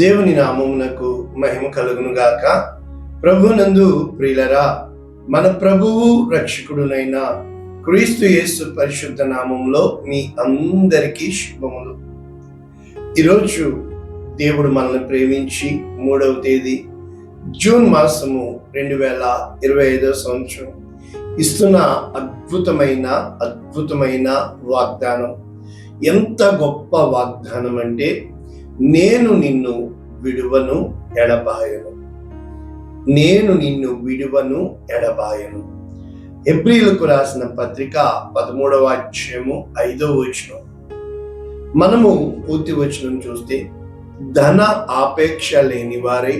దేవుని నామమునకు మహిమ కలుగును గాక. ప్రభునందు ప్రియులరా, మన ప్రభువు రక్షకుడునైన క్రీస్తు యేసు పరిశుద్ధ నామములో మీ అందరికీ శుభములు. ఈరోజు దేవుడు మనల్ని ప్రేమించి 3వ తేదీ జూన్ మాసము 2025 సంవత్సరం ఇస్తున్న అద్భుతమైన వాగ్దానం. ఎంత గొప్ప వాగ్దానం అంటే, నేను నిన్ను విడువను ఎడబాయను. నేను నిన్ను విడువను ఎడబాయను. హెబ్రీయులకు రాసిన పత్రిక 13వ అధ్యాయము 5వ వచనం. మనము పూర్తి వచనం చూస్తే, ధన ఆపేక్ష లేని వారై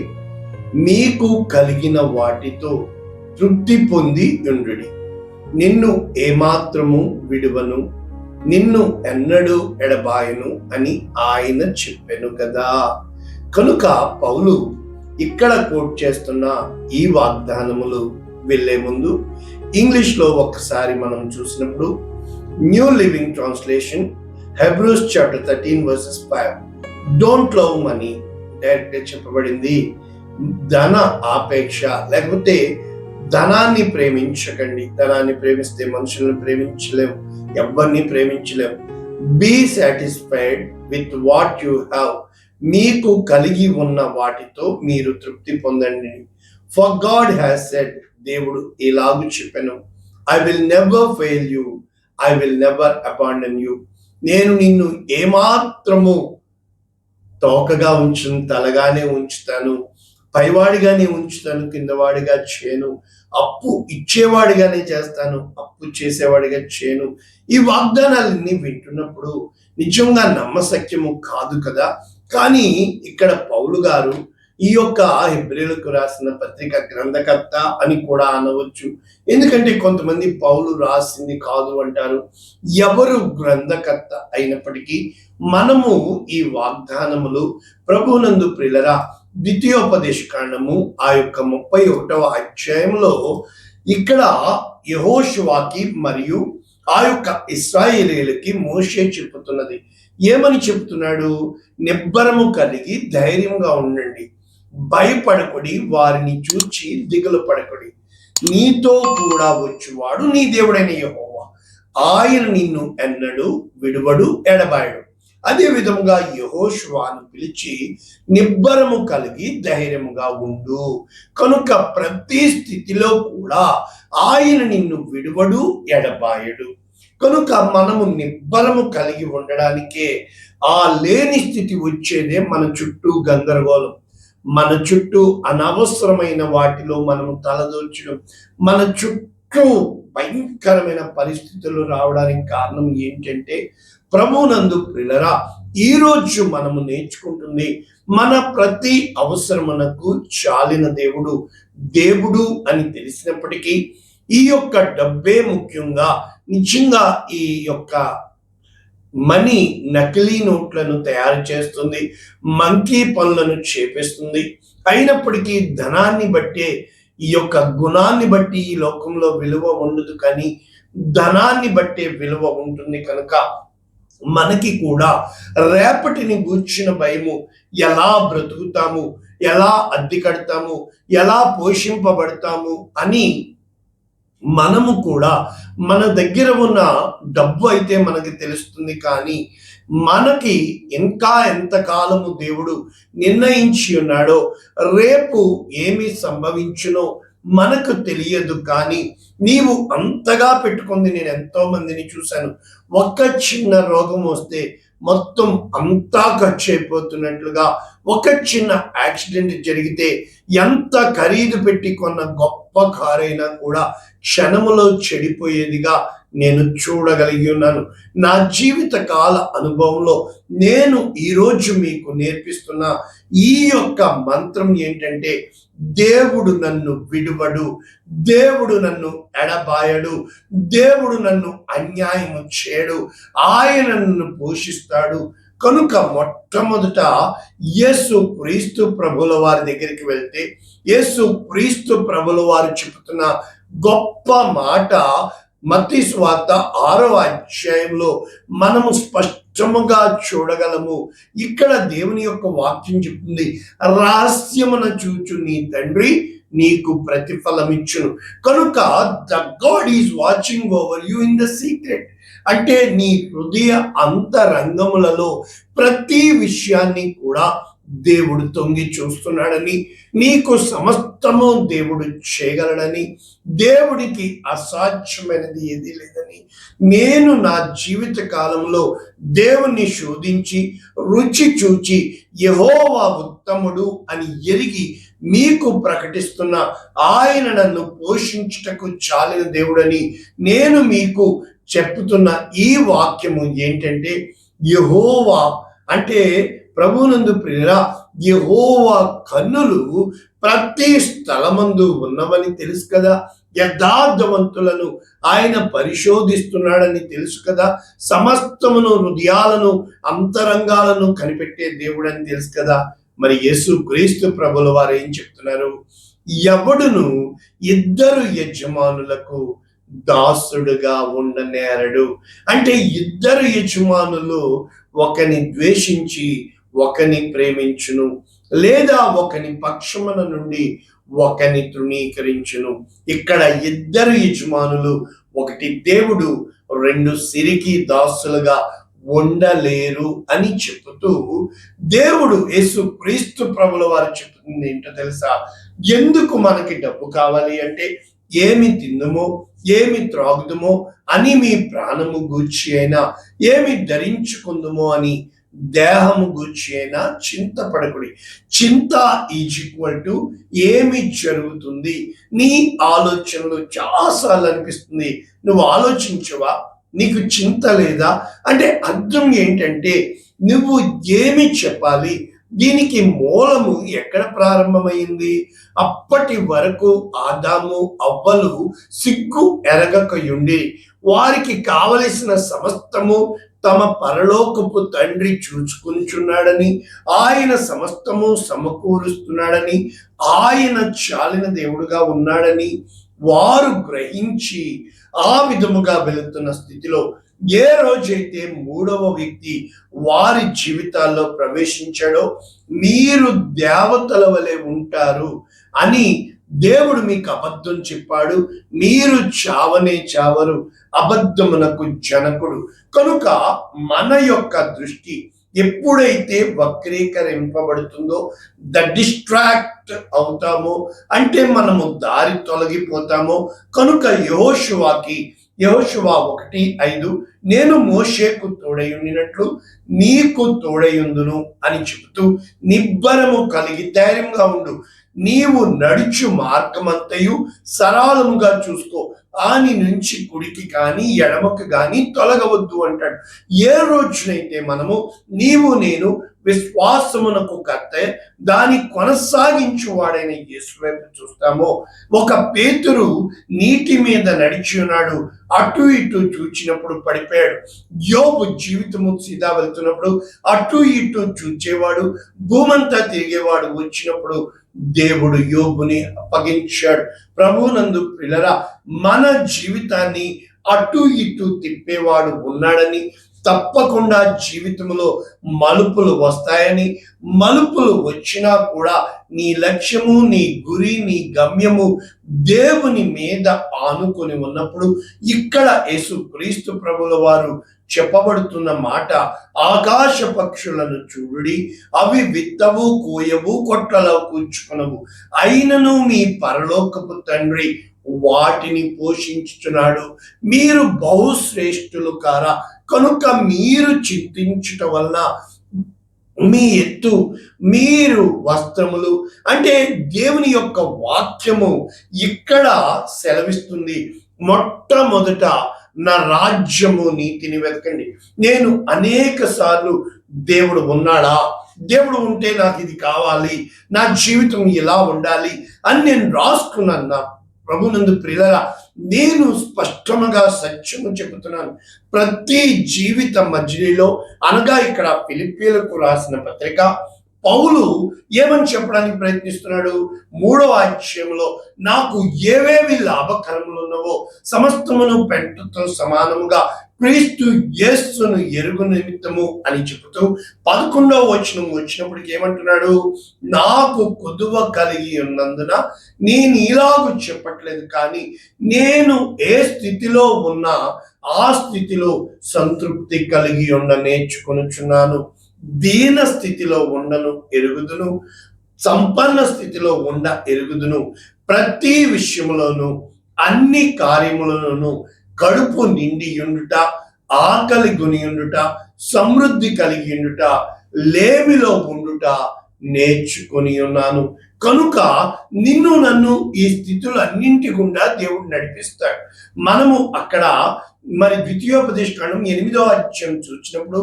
మీకు కలిగిన వాటితో తృప్తి పొంది ఉండుడి. నిన్ను ఏమాత్రము విడువను, నిన్ను ఎన్నడూ ఎడబాయను అని ఆయన చెప్పెను కదా. కనుక పౌలు ఇక్కడ కోట్ చేస్తున్న ఈ వాగ్దానములు వెళ్లే ముందు ఇంగ్లీష్లో ఒక్కసారి మనం చూసినప్పుడు, new living translation, Hebrews chapter 13 verses 5, don't love money. Direct గా చెప్పబడింది, ధన ఆపేక్ష లేకపోతే ధనాన్ని ప్రేమించకండి. ధనాన్ని ప్రేమిస్తే మనుషులను ప్రేమించలేము, ఎవరిని ప్రేమించలేము. Be satisfied with what you have. మీకు కలిగి ఉన్న వాటితో మీరు తృప్తి పొందండి. ఫర్ గాడ్ హ్యాస్ సెడ్, దేవుడు ఇలాగు చెప్పెను, I will never fail you, I will never abandon you. నేను నిన్ను ఏమాత్రము తోకగా ఉంచును, తలగానే ఉంచుతాను, పైవాడిగానే ఉంచుతాను, కిందవాడిగా చేయను. అప్పు ఇచ్చేవాడిగానే చేస్తాను, అప్పు చేసేవాడిగా చేయను. ఈ వాగ్దానాలన్నీ వింటున్నప్పుడు నిజంగా నమ్మశక్యము కాదు కదా. కానీ ఇక్కడ పౌలు గారు ఈ యొక్క హెబ్రీయులకు రాసిన పత్రిక గ్రంథకర్త అని కూడా అనవచ్చు. ఎందుకంటే కొంతమంది పౌలు రాసింది కాదు అంటారు. ఎవరు గ్రంథకర్త అయినప్పటికీ మనము ఈ వాగ్దానములు ప్రభునందు ప్రియులరా, ద్వితీయోపదేశ కాండము ఆ యొక్క 31వ అధ్యాయంలో ఇక్కడ యెహోషువాకి మరియు ఆ యొక్క ఇశ్రాయేలీయులకి మోషే చెప్పుతున్నది. ఏమని చెప్తున్నాడు? నిబ్బరము కలిగి ధైర్యంగా ఉండండి, భయపడకుడి, వారిని చూచి దిగులు పడకుడి. నీతో కూడా వచ్చువాడు నీ దేవుడైన యెహోవా, ఆయన నిన్ను ఎన్నడూ విడువడు ఎడబాయడు. అదే విధముగా యెహోషువను పిలిచి, నిబ్బరము కలిగి ధైర్యముగా ఉండు, కనుక ప్రతి స్థితిలో కూడా ఆయన నిన్ను విడువడు ఎడబాయడు. కనుక మనము నిబ్బరము కలిగి ఉండడానికే, ఆ లేని స్థితి వచ్చేదే మన చుట్టూ గందరగోళం, మన చుట్టూ అనవసరమైన వాటిలో మనము తలదూర్చడం, మన చుట్టూ భయంకరమైన పరిస్థితులు రావడానికి కారణం ఏంటంటే, ప్రభునందు ప్రియులరా, ఈరోజు మనము నేర్చుకుంటుంది, మన ప్రతి అవసరమునకు చాలిన దేవుడు అని తెలిసినప్పటికీ ఈ యొక్క డబ్బే ముఖ్యంగా నిజంగా ఈ యొక్క మనీ నకిలీ నోట్లను తయారు చేస్తుంది, మంకీ పనులను చేపిస్తుంది. అయినప్పటికీ ధనాన్ని బట్టే, ఈ యొక్క గుణాన్ని బట్టి ఈ లోకంలో విలువ ఉండదు, కానీ ధనాన్ని బట్టే విలువ ఉంటుంది. కనుక మనకి కూడా రేపటిని గూర్చిన భయము, ఎలా బ్రతుకుతాము, ఎలా అద్దె కడతాము, ఎలా పోషింపబడతాము అని మనము కూడా, మన దగ్గర ఉన్న డబ్బు అయితే మనకి తెలుస్తుంది, కానీ మనకి ఇంకా ఎంతకాలము దేవుడు నిర్ణయించి ఉన్నాడో, రేపు ఏమి సంభవించునో మనకు తెలియదు. కానీ నీవు అంతగా పెట్టుకుంది, నేను ఎంతో మందిని చూశాను, ఒక్క చిన్న రోగం వస్తే మొత్తం అంతా ఖర్చు అయిపోతున్నట్లుగా, ఒక చిన్న యాక్సిడెంట్ జరిగితే ఎంత ఖరీదు పెట్టి కొన్న గొప్ప కారైనా కూడా క్షణములో చెడిపోయేదిగా నేను చూడగలిగి ఉన్నాను. నా జీవిత కాల అనుభవంలో నేను ఈరోజు మీకు నేర్పిస్తున్న ఈ యొక్క మంత్రం ఏంటంటే, దేవుడు నన్ను విడువడు, దేవుడు నన్ను ఎడబాయడు, దేవుడు నన్ను అన్యాయము చేయడు, ఆయన నన్ను పోషిస్తాడు. కనుక మొట్టమొదట యేసు క్రీస్తు ప్రభుల వారి దగ్గరికి వెళ్తే, యేసు క్రీస్తు ప్రభుల వారు చెబుతున్న గొప్ప మాట, మత్తయి సువార్త 6వ అధ్యాయంలో మనము స్పష్టముగా చూడగలము. ఇక్కడ దేవుని యొక్క వాక్యం చెప్తుంది, రహస్యమున చూచు నీ తండ్రి నీకు ప్రతిఫలమిచ్చును. కనుక the God is watching over you in the secret. అంటే నీ హృదయ అంతరంగములలో ప్రతి విషయాన్ని కూడా దేవుడు తొంగి చూస్తున్నాడని, నీకు సమస్తము దేవుడు చేయగలడని, దేవుడికి అసాధ్యమైనది ఏది లేదని, నేను నా జీవిత కాలంలో దేవుణ్ణి శోధించి రుచి చూచి యెహోవా ఉత్తముడు అని ఎరిగి మీకు ప్రకటిస్తున్న ఆయన నన్ను పోషించుటకు చాలిన దేవుడని నేను మీకు చెప్పుతున్న ఈ వాక్యము ఏంటంటే, యెహోవా అంటే ప్రభువునందు ప్రియరా, యెహోవా కన్నులు ప్రతి స్థలమందు ఉన్నవని తెలుసు కదా. యథార్థవంతులను ఆయన పరిశోధిస్తున్నాడని తెలుసు కదా. సమస్తమును, హృదయాలను, అంతరంగాలను కనిపెట్టే దేవుడని తెలుసు కదా. మరి యేసు క్రీస్తు ప్రభుల వారు ఏం చెప్తున్నారు? ఎవడును ఇద్దరు యజమానులకు దాసుడుగా ఉండనేరడు. అంటే ఇద్దరు యజమానులు ఒకని ద్వేషించి ఒకని ప్రేమించును, లేదా ఒకని పక్షమున నుండి ఒకని తృణీకరించును. ఇక్కడ ఇద్దరు యజమానులు, ఒకటి దేవుడు, రెండు సిరికి దాసులుగా ఉండలేరు అని చెబుతూ దేవుడు యేసు క్రీస్తు ప్రభుల వారు చెప్తుంది ఏంటో తెలుసా? ఎందుకు మనకి డబ్బు కావాలి అంటే, ఏమి తిందుమో ఏమి త్రాగుదుమో అని మీ ప్రాణము గూర్చి అయినా, ఏమి ధరించుకుందుమో అని దేహము గూర్చి అయినా చింతపడకుడి. చింత ఈజ్ ఈక్వల్ టు ఏమి జరుగుతుంది. నీ ఆలోచనలు చాలాసార్లు అనిపిస్తుంది, నువ్వు ఆలోచించవా? నీకు చింత లేదా? అంటే అర్థం ఏంటంటే, నువ్వు ఏమి చెప్పాలి? దీనికి మూలము ఎక్కడ ప్రారంభమైంది? అప్పటి వరకు ఆదాము అవ్వలు సిగ్గు ఎరగకయుండి వారికి కావలసిన సమస్తము తమ పరలోకపు తండ్రి చూచుకుంటున్నాడని, ఆయన సమస్తము సమకూరుస్తున్నాడని, ఆయన చాలిన దేవుడుగా ఉన్నాడని వారు గ్రహించి ఆ విధముగా వెళుతున్న స్థితిలో ఏ రోజైతే మూడవ వ్యక్తి వారి జీవితాల్లో ప్రవేశించాడో, మీరు దేవతల వలె ఉంటారు అని దేవుడు మీకు అబద్ధం చెప్పాడు, మీరు చావనే చావరు, అబద్ధమునకు జనకుడు. కనుక మన యొక్క దృష్టి ఎప్పుడైతే వక్రీకరింపబడుతుందో, డిస్ట్రాక్ట్ అవుతామో, అంటే మనము దారి తొలగిపోతామో. కనుక యెహోషువ 1:5 నేను మోషేకు తోడయుండినట్లు నీకు తోడయుందును అని చెబుతూ, నిబ్బరము కలిగి ధైర్యంగా ఉండు, నీవు నడుచు మార్గమంతయు సరళముగా చూసుకో, ఆని నుంచి కుడికి కానీ ఎడమకు కానీ తొలగవద్దు అంటాడు. ఏ రోజునైతే మనము నీవు నేను విశ్వాసమునకు కర్త దాని కొనసాగించువాడైన యేసు వైపు చూస్తామో, ఒక పేతురు నీటి మీద నడిచి ఉన్నాడు, అటు ఇటు చూచినప్పుడు పడిపోయాడు. యోబు జీవితము సీదా వెళ్తున్నప్పుడు అటు ఇటు చూచేవాడు, భూమంతా తిరిగేవాడు వచ్చినప్పుడు దేవుడు యోబుని అప్పగించాడు. ప్రభువునందు ప్రియులారా, మన జీవితాన్ని అటు ఇటు తిప్పేవాడు ఉన్నాడని, తప్పకుండా జీవితంలో మలుపులు వస్తాయని, మలుపులు వచ్చినా కూడా నీ లక్ష్యము, నీ గురి, నీ గమ్యము దేవుని మీద ఆనుకొని ఉన్నప్పుడు, ఇక్కడ యేసు క్రీస్తు ప్రభుల వారు చెప్పబడుతున్న మాట, ఆకాశ పక్షులను చూడుడి, అవి విత్తవు, కోయవు, కొట్లలో కూర్చుకునవు, అయినను మీ పరలోకపు తండ్రి వాటిని పోషించుచున్నాడు, మీరు బహుశ్రేష్ఠులు కారా? కనుక మీరు చింతించుట వలన మీ ఎత్తు, మీరు వస్త్రములు. అంటే దేవుని యొక్క వాక్యము ఇక్కడ సెలవిస్తుంది, మొట్టమొదట నా రాజ్యము నీతిని వెతకండి. నేను అనేక సార్లు దేవుడు ఉన్నాడా, దేవుడు ఉంటే నాకు ఇది కావాలి, నా జీవితం ఇలా ఉండాలి అని నేను రాసుకున్నాను. నా ప్రభునందు ప్రియులారా, నేను స్పష్టంగా సత్యము చెబుతున్నాను. ప్రతి జీవిత మధ్యలో, అనగా ఇక్కడ ఫిలిప్పీలకు రాసిన పత్రిక పౌలు ఏమని చెప్పడానికి ప్రయత్నిస్తున్నాడు? 3వ అధ్యాయంలో నాకు ఏవేవి లాభకరములు ఉన్నవో సమస్తమును పెంటతో సమానముగా క్రీస్తు యేసును ఎరుగు నిమిత్తము అని చెబుతూ 11వ వచనం వచ్చినప్పటికి ఏమంటున్నాడు? నాకు కొదువ కలిగి ఉన్నందున నేను ఇలాగూ చెప్పట్లేదు, కానీ నేను ఏ స్థితిలో ఉన్నా ఆ స్థితిలో సంతృప్తి కలిగి ఉండ నేర్చుకొనుచున్నాను. దీన స్థితిలో ఉండను ఎరుగుదును, సంపన్న స్థితిలో ఉండ ఎరుగుదును. ప్రతి విషయంలోనూ అన్ని కార్యములలోనూ కడుపు నిండి ఉండుట, ఆకలి గుని ఉండుట, సమృద్ధి కలిగి ఉండుట, లేమిలో ఉండుట నేర్చుకొని ఉన్నాను. కనుక నిన్ను నన్ను ఈ స్థితులు అన్నింటి గుండా దేవుడు నడిపిస్తాడు. మనము అక్కడ మరి ద్వితీయోపదేశకాండం 8వ అధ్యాయం చూసినప్పుడు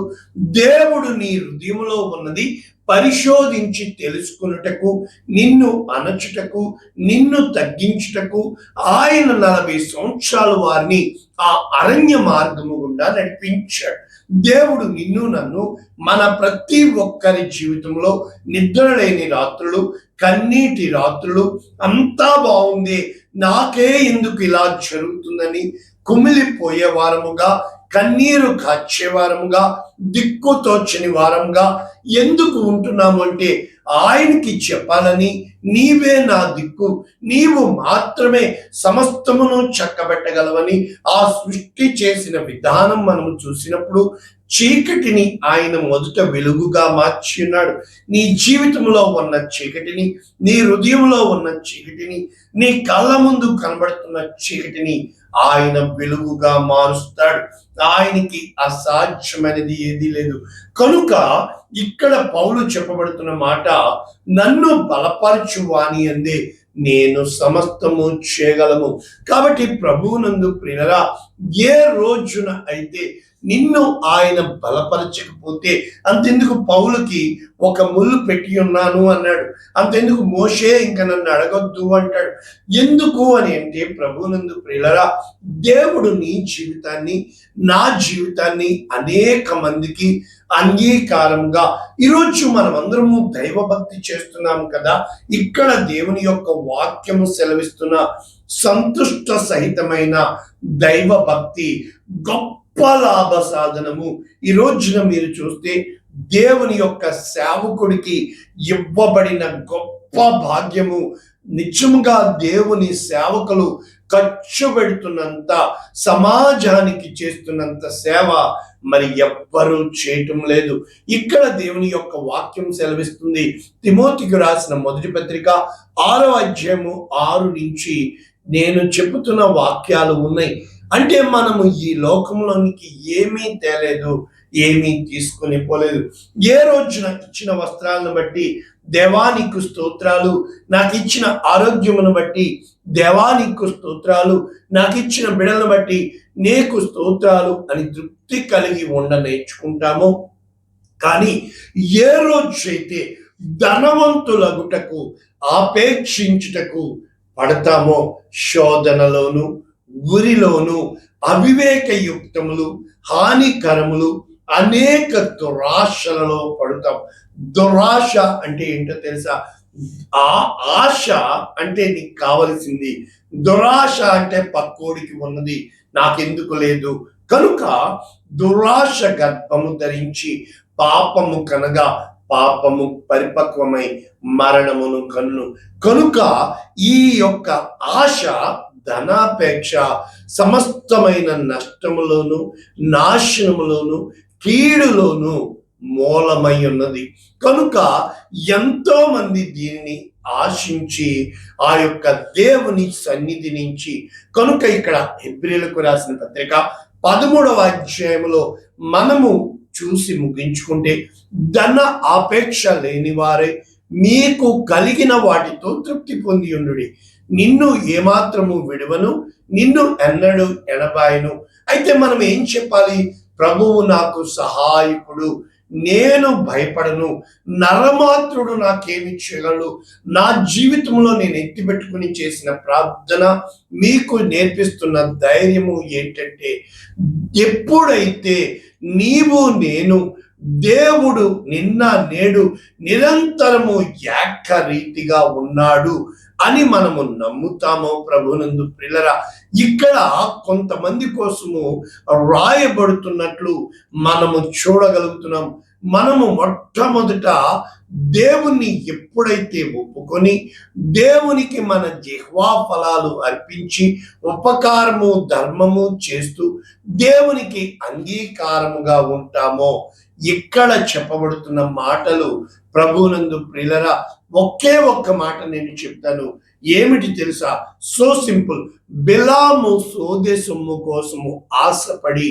దేవుడు నీ హృదయంలో ఉన్నది పరిశోధించి తెలుసుకున్నటకు, నిన్ను అణచుటకు, నిన్ను తగ్గించుటకు ఆయన 40 సంవత్సరాలు వారిని ఆ అరణ్య మార్గము గుండా నడిపించాడు. దేవుడు నిన్ను నన్ను మన ప్రతి ఒక్కరి జీవితంలో నిద్ర లేని రాత్రులు, కన్నీటి రాత్రులు, అంతా బాగుంది నాకే ఎందుకు ఇలా జరుగుతుందని కుమిలిపోయే వారముగా, కన్నీరు కాచే వారముగా, దిక్కు తోచని వారముగా ఎందుకు ఉంటున్నాము అంటే ఆయనకి చెప్పాలని, నీవే నా దిక్కు, నీవు మాత్రమే సమస్తమును చక్కబెట్టగలవని ఆ సృష్టి చేసిన విధానం మనము చూసినప్పుడు చీకటిని ఆయన మొదట వెలుగుగా మార్చి ఉన్నాడు. నీ జీవితంలో ఉన్న చీకటిని, నీ హృదయంలో ఉన్న చీకటిని, నీ కళ్ళ ముందు కనబడుతున్న చీకటిని ఆయన వెలుగుగా మారుస్తాడు. ఆయనకి అసాధ్యమైనది ఏదీ లేదు. కనుక ఇక్కడ పౌలు చెప్పబడుతున్న మాట, నన్ను బలపరచు వాని అందే నేను సమస్తము చేయగలము. కాబట్టి ప్రభువునందు ప్రియులారా, ఏ రోజున అయితే నిన్ను ఆయన బలపరచకపోతే, అంతెందుకు పౌలుకి ఒక ముళ్ళు పెట్టి ఉన్నాను అన్నాడు, అంతెందుకు మోషే ఇంకా నన్ను అడగొద్దు అంటాడు. ఎందుకు అని అంటే ప్రభువునందు ప్రియులారా, దేవుడు నీ జీవితాన్ని, నా జీవితాన్ని అనేక మందికి అంగీకారంగా, ఈరోజు మనం అందరము దైవభక్తి చేస్తున్నాము కదా, ఇక్కడ దేవుని యొక్క వాక్యము సెలవిస్తున్న సంతుష్ట సహితమైన దైవ భక్తి గొప్ప లాభ సాధనము. ఈ రోజున మీరు చూస్తే దేవుని యొక్క సేవకుడికి ఇవ్వబడిన గొప్ప భాగ్యము. నిజంగా దేవుని సేవకులు ఖర్చు పెడుతున్నంత, సమాజానికి చేస్తున్నంత సేవ మరి ఎవ్వరూ చేయటం లేదు. ఇక్కడ దేవుని యొక్క వాక్యం సెలవిస్తుంది. తిమోతికి రాసిన మొదటి పత్రిక 6వ అధ్యాయము 6 నుంచి నేను చెబుతున్న వాక్యాలు ఉన్నాయి. అంటే మనము ఈ లోకంలోనికి ఏమీ తేలేదు, ఏమీ తీసుకుని పోలేదు. ఏ రోజున ఇచ్చిన వస్త్రాలను బట్టి దేవానికి స్తోత్రాలు, నాకు ఇచ్చిన ఆరోగ్యమును బట్టి దేవానికి స్తోత్రాలు, నాకు ఇచ్చిన బిడలను బట్టి నీకు స్తోత్రాలు అని తృప్తి కలిగి ఉండ నేర్చుకుంటాము. కానీ ఏ రోజైతే ధనవంతులగుటకు ఆపేక్షించుటకు పడతామో శోధనలోను, ఉరిలోను, అవివేకయుక్తములు, హానికరములు, అనేక దురాశలలో పడతాం. దురాశ అంటే ఏంటో తెలుసా? ఆ ఆశ అంటే నీకు కావలసింది, దురాశ అంటే పక్కోడికి ఉన్నది నాకెందుకు లేదు. కనుక దురాశ గర్భము ధరించి పాపము కనగా పాపము పరిపక్వమై మరణమును కన్ను. కనుక ఈ యొక్క ఆశ, ధనాపేక్ష సమస్తమైన నష్టములోను, నాశనములోను, కీడులోను మూలమై ఉన్నది. కనుక ఎంతో మంది దీనిని ఆశించి ఆ యొక్క దేవుని సన్నిధి నుంచి, కనుక ఇక్కడ హెబ్రీయులకు రాసిన పత్రిక 13వ అధ్యాయంలో మనము చూసి ముగించుకుంటే, ధన ఆపేక్ష లేని వారే మీకు కలిగిన వాటితో తృప్తి పొంది ఉండుడి. నిన్ను ఏమాత్రము విడువను, నిన్ను ఎన్నడు ఎడబాయను. అయితే మనం ఏం చెప్పాలి? ప్రభువు నాకు సహాయకుడు, నేను భయపడను, నరమాత్రుడు నాకేమి చేయగలడు. నా జీవితంలో నేను ఎత్తిపెట్టుకుని చేసిన ప్రార్థన మీకు నేర్పిస్తున్న ధైర్యము ఏంటంటే, ఎప్పుడైతే నీవు నేను దేవుడు నిన్న నేడు నిరంతరము ఏకరీతిగా ఉన్నాడు అని మనము నమ్ముతామో ప్రభునందు ప్రియులారా. ఇక్కడ కొంతమంది కోసము రాయబడుతున్నట్లు మనము చూడగలుగుతున్నాం. మనము మొట్టమొదట దేవుణ్ణి ఎప్పుడైతే ఒప్పుకొని దేవునికి మన జిహ్వా ఫలాలు అర్పించి ఉపకారము ధర్మము చేస్తూ దేవునికి అంగీకారముగా ఉంటామో, ఇక్కడ చెప్పబడుతున్న మాటలు ప్రభునందు ప్రియులారా, ఒకే ఒక్క మాట నేను చెప్తాను. ఏమిటి తెలుసా? So simple. బిలాము సోదె సొమ్ము కోసము ఆశపడి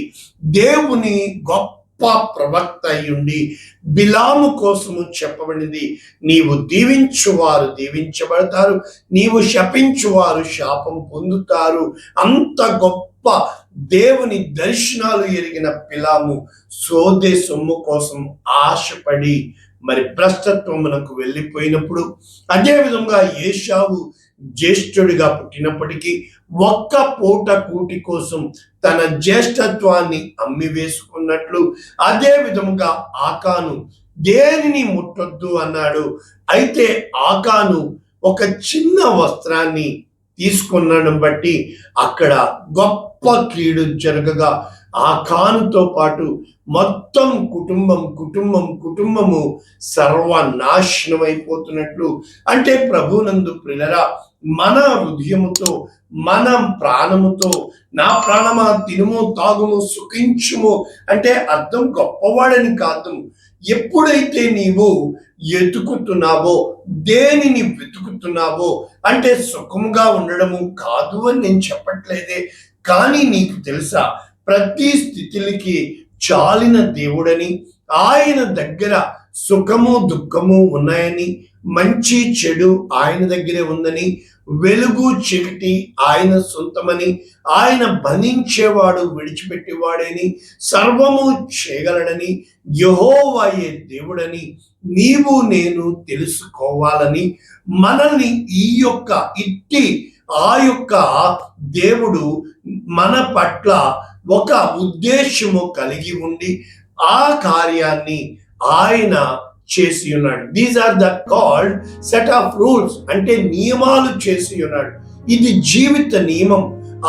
దేవుని గొప్ప ప్రవక్త అయ్యుండి బిలాము కోసము చెప్పబడింది, నీవు దీవించువారు దీవించబడతారు, నీవు శపించువారు శాపం పొందుతారు. అంత గొప్ప దేవుని దర్శనాలు ఎరిగిన బిలాము సోదె సొమ్ము కోసం ఆశపడి మరి భ్రష్టత్వమునకు వెళ్ళిపోయినప్పుడు, అదే విధంగా ఏశావు జ్యేష్ఠుడిగా పుట్టినప్పటికీ ఒక్క పూట కూటి కోసం తన జ్యేష్ఠత్వాన్ని అమ్మి వేసుకున్నట్లు, అదే విధముగా ఆకాను దేనిని ముట్టొద్దు అన్నాడు. అయితే ఆకాను ఒక చిన్న వస్త్రాన్ని తీసుకున్నను బట్టి అక్కడ గొప్ప కీడు జరగగా ఆకానుతో పాటు మొత్తం కుటుంబము సర్వనాశనం అయిపోతున్నట్లు. అంటే ప్రభునందు ప్రియులారా, మన హృదయముతో మన ప్రాణముతో నా ప్రాణమా తినుము తాగుము సుఖించుము అంటే అర్థం గొప్పవాడని కాదు. ఎప్పుడైతే నీవు ఎతుకుతున్నావో, దేనిని వెతుకుతున్నావో, అంటే సుఖముగా ఉండడము కాదు అని నేను చెప్పట్లేదే, కానీ నీకు తెలుసా ప్రతి స్థితికి చాలిన దేవుడని, ఆయన దగ్గర సుఖము దుఃఖము ఉన్నాయని, మంచి చెడు ఆయన దగ్గరే ఉందని, వెలుగు చీకటి ఆయన సొంతమని, ఆయన బంధించేవాడు విడిచిపెట్టేవాడని, సర్వము చేయగలడని, యెహోవాయే దేవుడని నీవు నేను తెలుసుకోవాలని, మనల్ని ఆ యొక్క దేవుడు మన పట్ల ఒక ఉద్దేశము కలిగి ఉండి ఆ కార్యాన్ని ఆయన చేసి ఉన్నాడు. These are the called set of rules, అంటే నియమాలు చేసి ఉన్నాడు. ఇది జీవిత నియమం.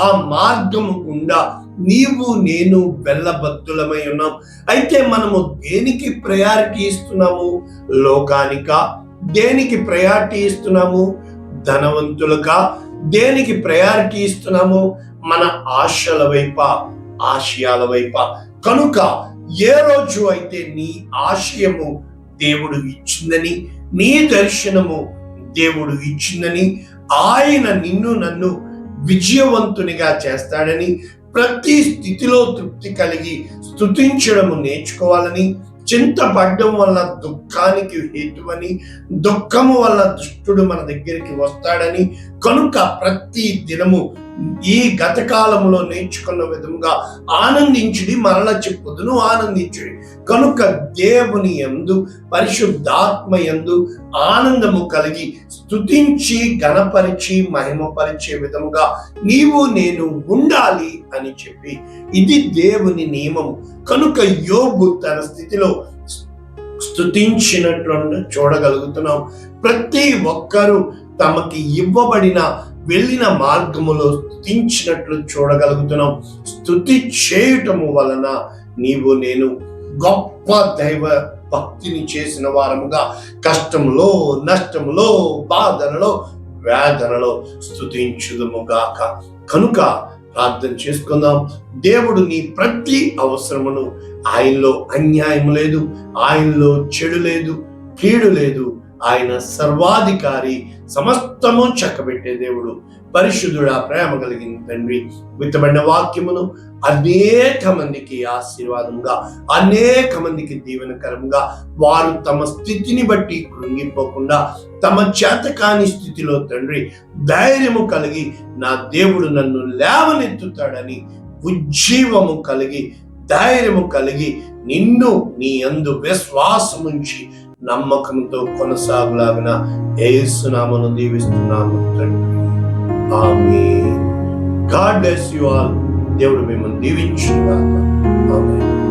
ఆ మార్గము గుండా నీవు నేను వెళ్ళబద్దులమై ఉన్నాం. అయితే మనము దేనికి ప్రయారిటీ ఇస్తున్నాము? లోకానిక? దేనికి ప్రయారిటీ ఇస్తున్నాము? ధనవంతులకా? దేనికి ప్రయారిటీ ఇస్తున్నాము? మన ఆశల వైపా, ఆశయాల వైపా? కనుక ఏ రోజు అయితే నీ ఆశయము దేవుడు ఇచ్చిందని, నీ దర్శనము దేవుడు ఇచ్చిందని, ఆయన నిన్ను నన్ను విజయవంతునిగా చేస్తాడని, ప్రతి స్థితిలో తృప్తి కలిగి స్తుతించడము నేర్చుకోవాలని, చింతపడ్డం వల్ల దుఃఖానికి హేతువని, దుఃఖము వల్ల దుష్టుడు మన దగ్గరికి వస్తాడని, కనుక ప్రతి దినము ఈ గత కాలంలో నేర్చుకున్న విధంగా ఆనందించుడి, మరల చెప్పుదును ఆనందించుడి. కనుక దేవుని యందు పరిశుద్ధాత్మ యందు ఆనందము కలిగి స్తుతించి గణపరిచి మహిమపరిచే విధముగా నీవు నేను ఉండాలి అని చెప్పి ఇది దేవుని నియమము. కనుక యోబు తన స్థితిలో స్తుతించినట్లు చూడగలుగుతున్నాం. ప్రతి ఒక్కరూ తమకి ఇవ్వబడిన వెళ్ళిన మార్గములో స్తుతించినట్లు చూడగలుగుతున్నాం. స్తుతి చేయటము వలన నీవు నేను గొప్ప దైవ భక్తిని చేసిన వారముగా కష్టములో, నష్టములో, బాధలలో, వేదనలో స్తుతించుదుముగాక. కనుక ప్రార్థన చేసుకుందాం. దేవుడు నీ ప్రతి అవసరమును, ఆయనలో అన్యాయం లేదు, ఆయనలో చెడు లేదు, కీడు లేదు, ఆయన సర్వాధికారి, సమస్తము చక్కబెట్టే దేవుడు, పరిశుద్ధుడా, ప్రేమ కలిగిన తండ్రి, విత్తబడిన వాక్యమును అనేక మందికి ఆశీర్వాదంగా, అనేక మందికి దీవెనకరంగా, వారు తమ స్థితిని బట్టి కృంగిపోకుండా తమ చేతకాని స్థితిలో తండ్రి ధైర్యము కలిగి నా దేవుడు నన్ను లేవనెత్తుతాడని ఉజ్జీవము కలిగి ధైర్యము కలిగి నిన్ను నీ యందు విశ్వాసముంచి నమ్మకంతో కొనసాగులాగిన యేసు నామమున దీవిస్తున్నాము తండ్రి. Amen. God bless you all. దేవుడు మిమ్మల్ని దీవించుగాక. ఆమేన్.